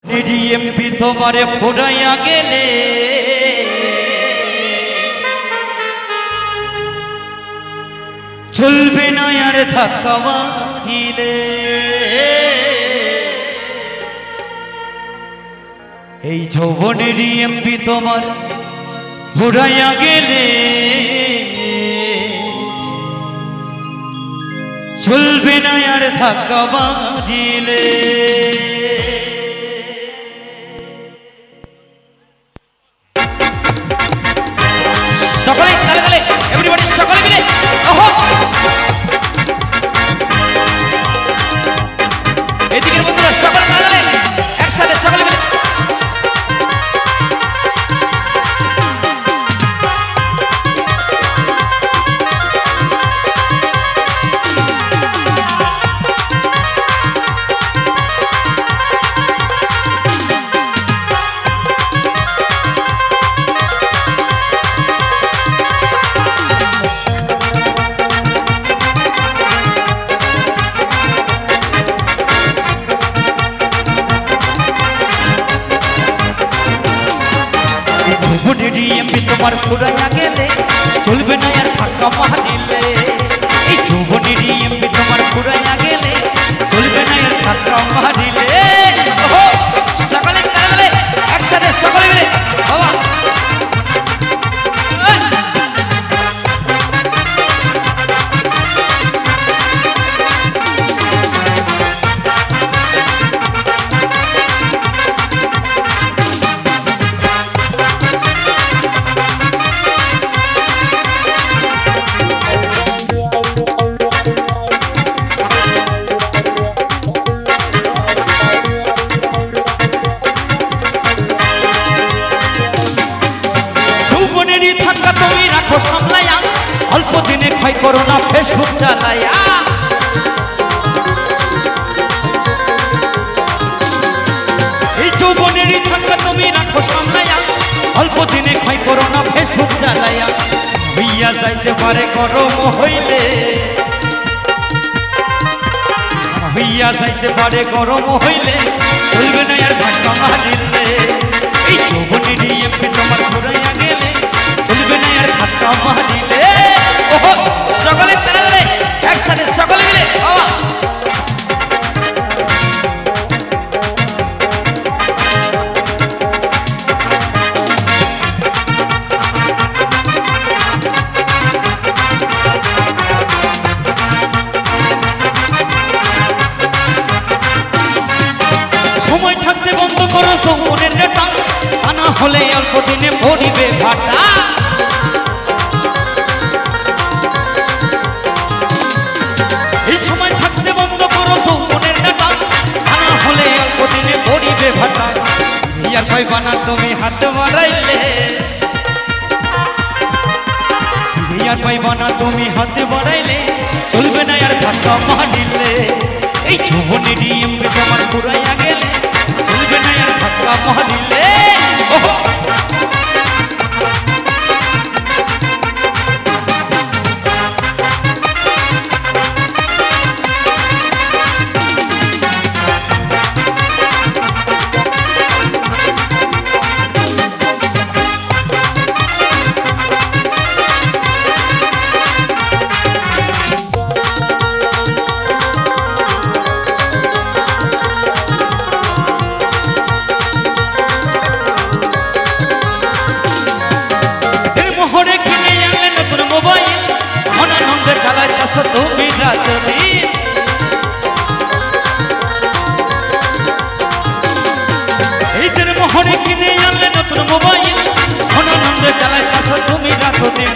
DMP তোমারে ফোড়াইয়া গেলে চলবে না আর ধাক্কা দিলে। এই যৌবনে ডিএমপি তোমার ফোড়াইয়া গেলে চলবে না আর ধাক্কা দিলে। সকলে তালে তালে এভরিবডি সকলে মিলে ওহো এদিকের বন্ধুরা সকলে তালে তালে একসাথে সকলে মিলে ডিএমপি তোমার ফুরাইয়া গেলে চলবে না আর ধাক্কা মারিলে। এই যৌবনে ডিএমপি তোমার ফুরাইয়া গেলে চলবে না আর ধাক্কা মারিলে। সকলে তালে একসাথে সকলে মিলে বাবা তুমি রাখো সামলাইয়া অল্প দিনে ক্ষয় করো না ফেসবুক চালাইয়া। এই যৌবনেরই থাকা তুমি রাখো সামলাইয়া অল্প দিনে ক্ষয় করো না ফেসবুক চালাইয়া। হইয়া যাইতে পারে গরম হইলে হইয়া যাইতে পারে গরম হইলে চলবে না আর ধাক্কা মারিলে। এই যৌবনে ডিএমপি তোমার ঘুরাইয়া গেলে চলবে না আর ধাক্কা মারিলে। ওহো সকলে তালে একসাথে সকলে মিলে বাবা সময় থাকতে বন্ধ করো যৌবনের নেটা, তা না হলে অল্প দিনে পড়িবে ভাটা। এই সময় থাকতে বন্ধ করো যৌবনের নেটা, তা না হলে অল্প দিনে পড়িবে ভাটা। ইয়া কইবা না তুমি হাত বাড়াইলে ইয়া কইবা না তুমি হাত বাড়াইলে চলবে না আর ধাক্কা মারিলে। এই যৌবনে ডিএমপি তোমার ঘুরাইয়া গেলে চলবে না আর ধাক্কা মারিলে। ওহো তুমি রাজনীতি এইদের মোহরে কিনে আনলে নতুন মোবাইল, আনন্দে চালাইতাছ তুমি রাজনীতি।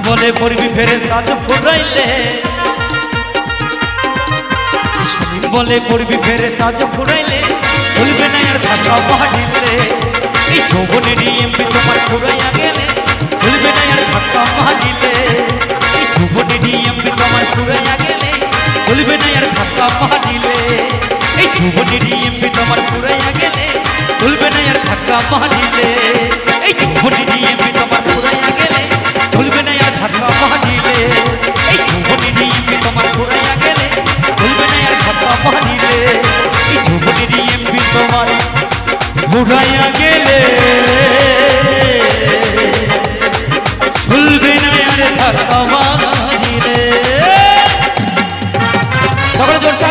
বলে পড়বি ফেরে সাজ ফুরাইলে বলে পড়বি ফেরে সাজ ফুরাইলে চলবে না আর ধাক্কা মারিলে। এই যৌবনে ডিএমপি তোমার ফুরাইয়া গেলে চলবে না আর ধাক্কা মারিলে। এই যৌবনে ডিএমপি তোমার ফুরাইয়া গেলে চলবে না আর ধাক্কা মারিলে। এই যৌবনে ডিএমপি তোমার ফুরাইয়া গেলে চলবে না আর ধাক্কা মারিলে। এই যৌবনে ডিএমপি তোমার ফুরাইয়া গেলে চলবে না আর ধাক্কা মারিলে। এই যৌবনে ডিএমপি তোমার ফুরাইয়া গেলে চলবে না আর ধাক্কা মারিলে। এই যৌবনে ডিএমপি তোমার ঘুরাইয়া গেলে ঝুলবে না আর ধাক্কা মারিলে। সকলে জোরসে